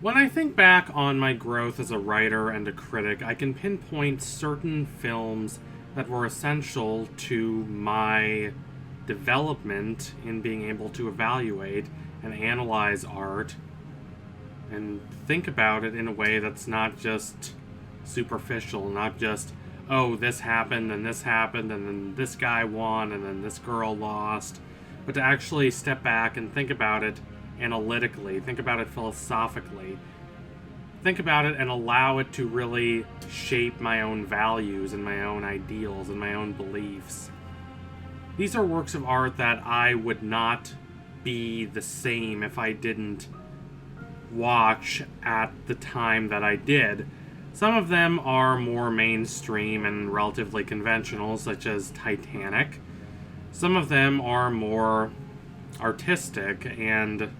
When I think back on my growth as a writer and a critic, I can pinpoint certain films that were essential to my development in being able to evaluate and analyze art and think about it in a way that's not just superficial, not just, oh, this happened, and then this guy won, and then this girl lost, but to actually step back and think about it analytically, think about it philosophically, think about it and allow it to really shape my own values and my own ideals and my own beliefs. These are works of art that I would not be the same if I didn't watch at the time that I did. Some of them are more mainstream and relatively conventional, such as Titanic. Some of them are more artistic and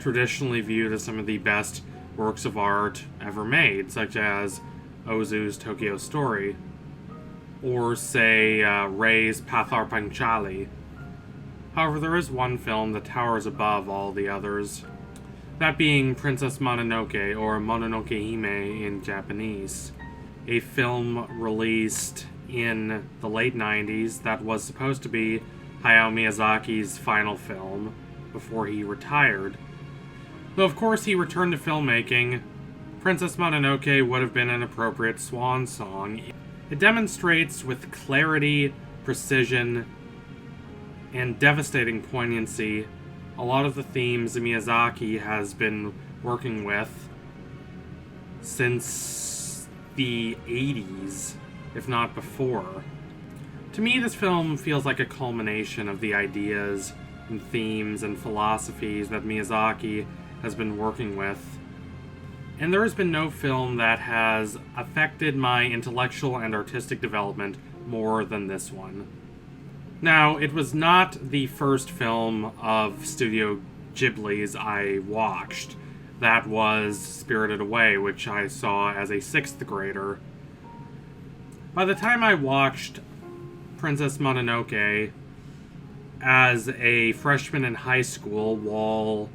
traditionally viewed as some of the best works of art ever made, such as Ozu's Tokyo Story, or say Rei's Pathar Panchali. However, there is one film that towers above all the others, that being Princess Mononoke, or Mononoke Hime in Japanese, a film released in the late 90s that was supposed to be Hayao Miyazaki's final film before he retired. Though of course he returned to filmmaking, Princess Mononoke would have been an appropriate swan song. It demonstrates with clarity, precision, and devastating poignancy a lot of the themes Miyazaki has been working with since the 80s, if not before. To me, this film feels like a culmination of the ideas and themes and philosophies that Miyazaki has been working with. And there has been no film that has affected my intellectual and artistic development more than this one. Now, it was not the first film of Studio Ghibli's I watched. That was Spirited Away, which I saw as a 6th grader. By the time I watched Princess Mononoke as a freshman in high school while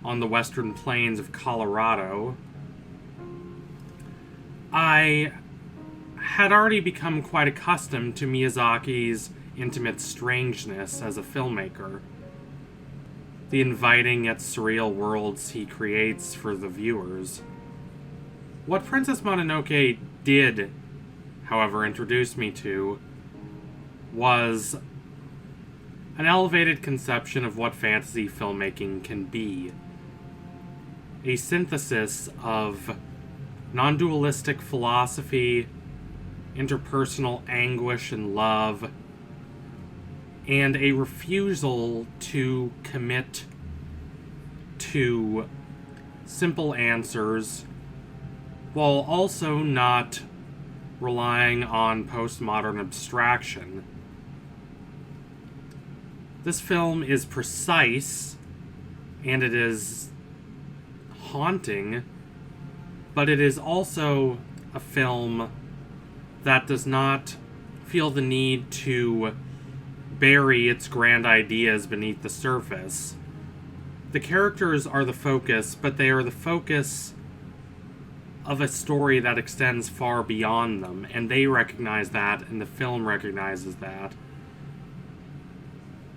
on the western plains of Colorado, I had already become quite accustomed to Miyazaki's intimate strangeness as a filmmaker, the inviting yet surreal worlds he creates for the viewers. What Princess Mononoke did, however, introduce me to was an elevated conception of what fantasy filmmaking can be. A synthesis of non-dualistic philosophy, interpersonal anguish and love, and a refusal to commit to simple answers, while also not relying on postmodern abstraction. This film is precise, and it is haunting, but it is also a film that does not feel the need to bury its grand ideas beneath the surface. The characters are the focus, but they are the focus of a story that extends far beyond them, and they recognize that, and the film recognizes that.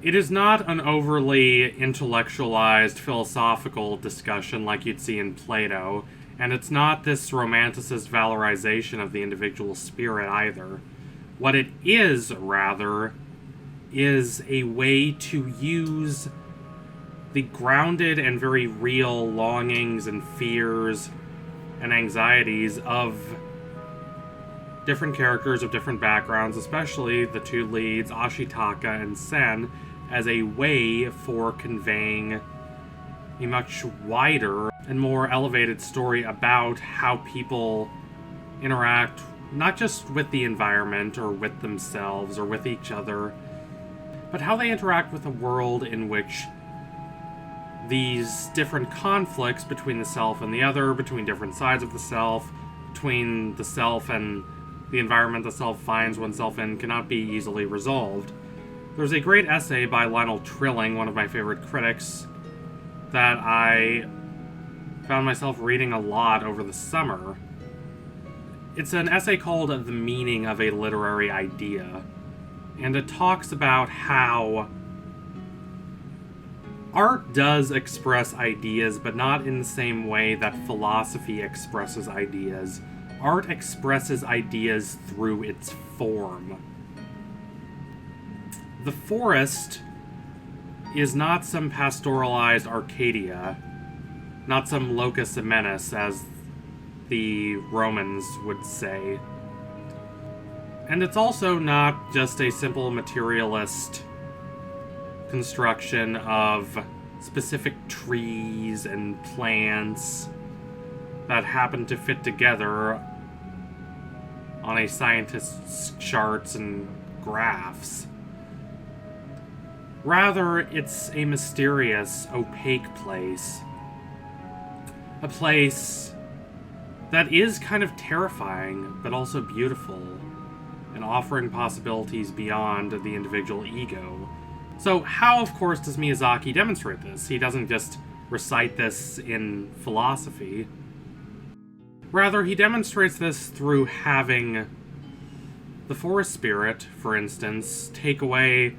It is not an overly intellectualized philosophical discussion like you'd see in Plato, and it's not this romanticist valorization of the individual spirit either. What it is, rather, is a way to use the grounded and very real longings and fears and anxieties of different characters of different backgrounds, especially the two leads, Ashitaka and Sen, as a way for conveying a much wider and more elevated story about how people interact not just with the environment or with themselves or with each other, but how they interact with a world in which these different conflicts between the self and the other, between different sides of the self, between the self and the environment the self finds oneself in, cannot be easily resolved. There's a great essay by Lionel Trilling, one of my favorite critics, that I found myself reading a lot over the summer. It's an essay called The Meaning of a Literary Idea, and it talks about how art does express ideas, but not in the same way that philosophy expresses ideas. Art expresses ideas through its form. The forest is not some pastoralized Arcadia, not some locus amenus, as the Romans would say. And it's also not just a simple materialist construction of specific trees and plants that happen to fit together on a scientist's charts and graphs. Rather, it's a mysterious, opaque place. A place that is kind of terrifying, but also beautiful, and offering possibilities beyond the individual ego. So how, of course, does Miyazaki demonstrate this? He doesn't just recite this in philosophy. Rather, he demonstrates this through having the forest spirit, for instance, take away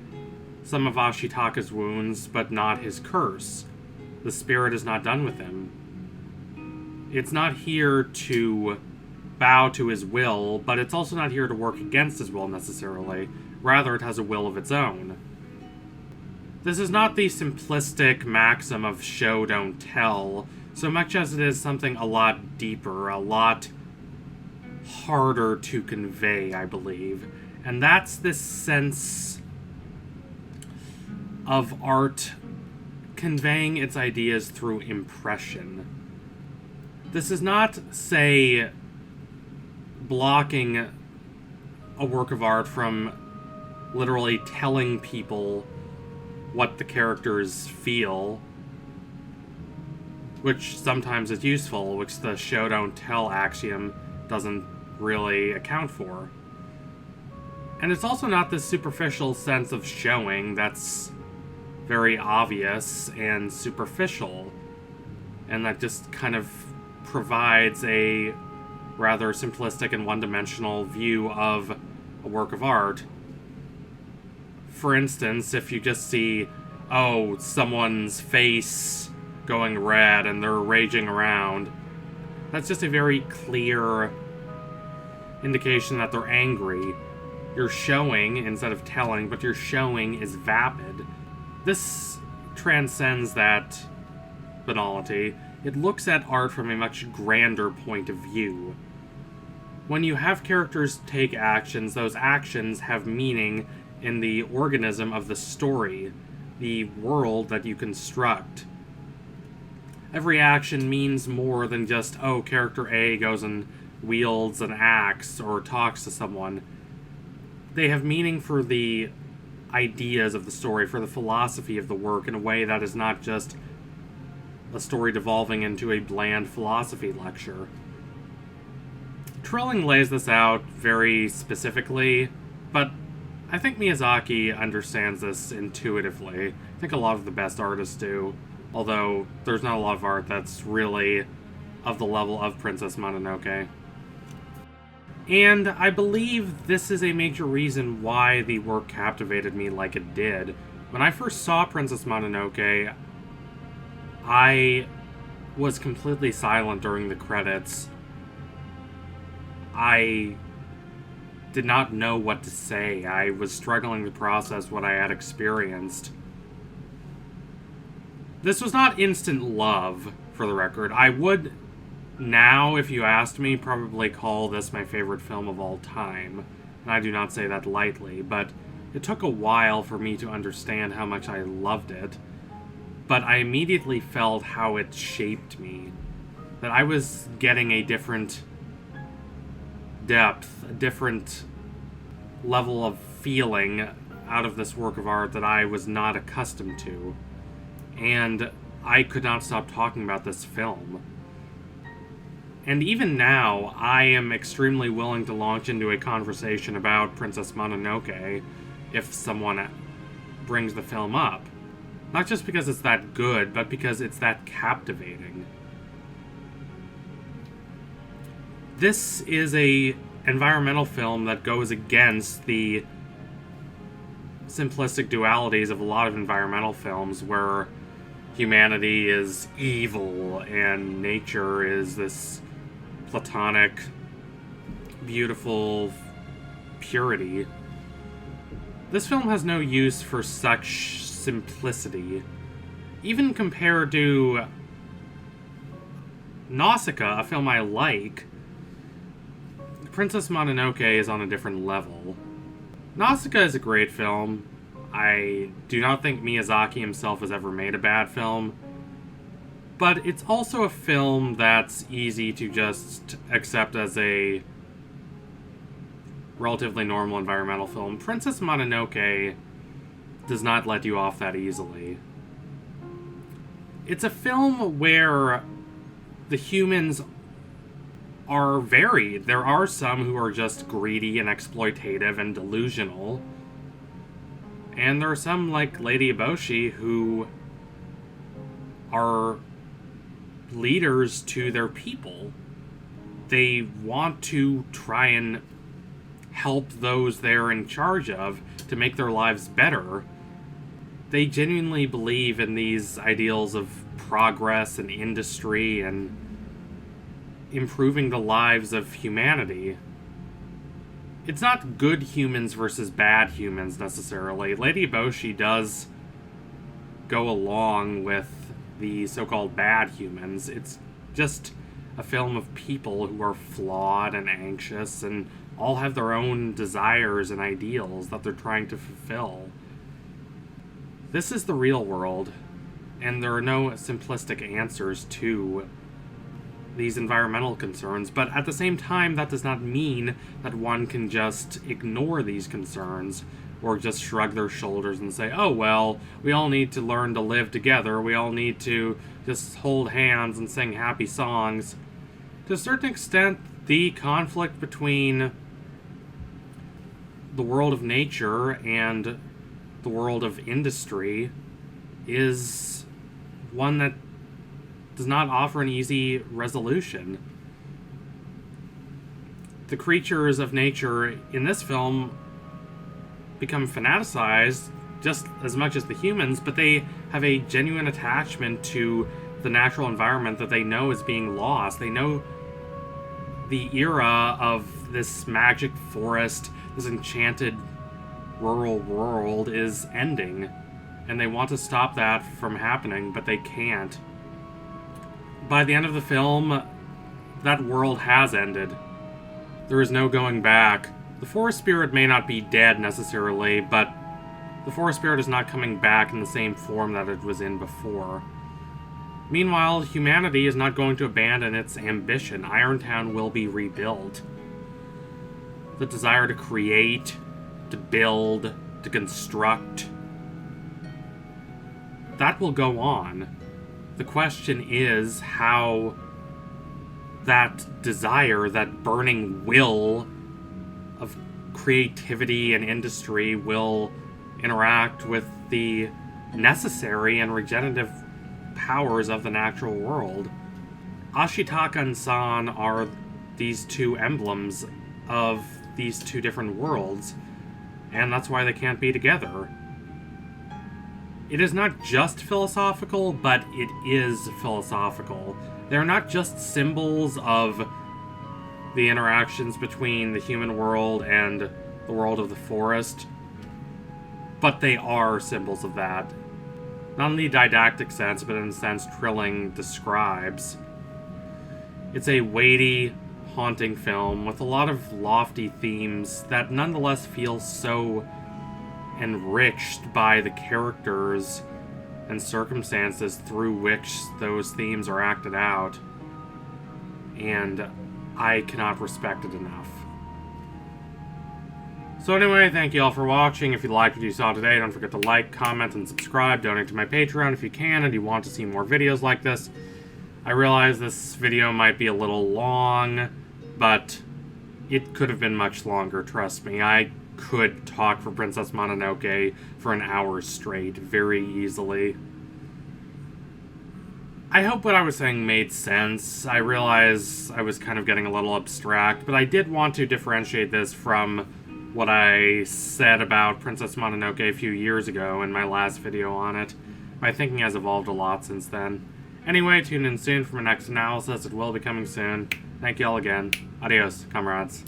some of Ashitaka's wounds, but not his curse. The spirit is not done with him. It's not here to bow to his will, but it's also not here to work against his will necessarily. Rather, it has a will of its own. This is not the simplistic maxim of show, don't tell, so much as it is something a lot deeper, a lot harder to convey, I believe. And that's this sense of art conveying its ideas through impression. This is not, say, blocking a work of art from literally telling people what the characters feel, which sometimes is useful, which the show don't tell axiom doesn't really account for. And it's also not this superficial sense of showing that's very obvious and superficial, and that just kind of provides a rather simplistic and one-dimensional view of a work of art. For instance, if you just see, oh, someone's face going red and they're raging around, that's just a very clear indication that they're angry. You're showing instead of telling, but your showing is vapid. This transcends that banality. It looks at art from a much grander point of view. When you have characters take actions, those actions have meaning in the organism of the story, the world that you construct. Every action means more than just, oh, character A goes and wields an axe or talks to someone. They have meaning for the ideas of the story, for the philosophy of the work, in a way that is not just a story devolving into a bland philosophy lecture. Trilling lays this out very specifically, but I think Miyazaki understands this intuitively. I think a lot of the best artists do, although there's not a lot of art that's really of the level of Princess Mononoke. And I believe this is a major reason why the work captivated me like it did. When I first saw Princess Mononoke, I was completely silent during the credits. I did not know what to say. I was struggling to process what I had experienced. This was not instant love, for the record. I would now, if you asked me, probably call this my favorite film of all time. And I do not say that lightly, but it took a while for me to understand how much I loved it. But I immediately felt how it shaped me. That I was getting a different depth, a different level of feeling out of this work of art that I was not accustomed to. And I could not stop talking about this film. And even now, I am extremely willing to launch into a conversation about Princess Mononoke if someone brings the film up. Not just because it's that good, but because it's that captivating. This is a environmental film that goes against the simplistic dualities of a lot of environmental films where humanity is evil and nature is this platonic, beautiful purity. This film has no use for such simplicity. Even compared to Nausicaa, a film I like, Princess Mononoke is on a different level. Nausicaa is a great film. I do not think Miyazaki himself has ever made a bad film. But it's also a film that's easy to just accept as a relatively normal environmental film. Princess Mononoke does not let you off that easily. It's a film where the humans are varied. There are some who are just greedy and exploitative and delusional. And there are some, like Lady Eboshi, who are leaders to their people. They want to try and help those they're in charge of to make their lives better. They genuinely believe in these ideals of progress and industry and improving the lives of humanity. It's not good humans versus bad humans, necessarily. Lady Eboshi does go along with the so-called bad humans. It's just a film of people who are flawed and anxious and all have their own desires and ideals that they're trying to fulfill. This is the real world, and there are no simplistic answers to these environmental concerns, but at the same time, that does not mean that one can just ignore these concerns or just shrug their shoulders and say, oh, well, we all need to learn to live together. We all need to just hold hands and sing happy songs. To a certain extent, the conflict between the world of nature and the world of industry is one that does not offer an easy resolution. The creatures of nature in this film become fanaticized just as much as the humans, but they have a genuine attachment to the natural environment that they know is being lost. They know the era of this magic forest, this enchanted rural world is ending, and they want to stop that from happening, but they can't. By the end of the film, that world has ended. There is no going back. The forest spirit may not be dead necessarily, but the forest spirit is not coming back in the same form that it was in before. Meanwhile, humanity is not going to abandon its ambition. Irontown will be rebuilt. The desire to create, to build, to construct, that will go on. The question is how that desire, that burning will of creativity and industry will interact with the necessary and regenerative powers of the natural world. Ashitaka and San are these two emblems of these two different worlds, and that's why they can't be together. It is not just philosophical, but it is philosophical. They're not just symbols of the interactions between the human world and the world of the forest, but they are symbols of that. Not in the didactic sense, but in the sense Trilling describes. It's a weighty, haunting film with a lot of lofty themes that nonetheless feel so enriched by the characters and circumstances through which those themes are acted out, and I cannot respect it enough. So anyway, thank you all for watching. If you liked what you saw today, don't forget to like, comment, and subscribe. Donate to my Patreon if you can and you want to see more videos like this. I realize this video might be a little long, but it could have been much longer, trust me. I could talk for Princess Mononoke for an hour straight, very easily. I hope what I was saying made sense. I realize I was kind of getting a little abstract, but I did want to differentiate this from what I said about Princess Mononoke a few years ago in my last video on it. My thinking has evolved a lot since then. Anyway, tune in soon for my next analysis. It will be coming soon. Thank you all again. Adios, comrades.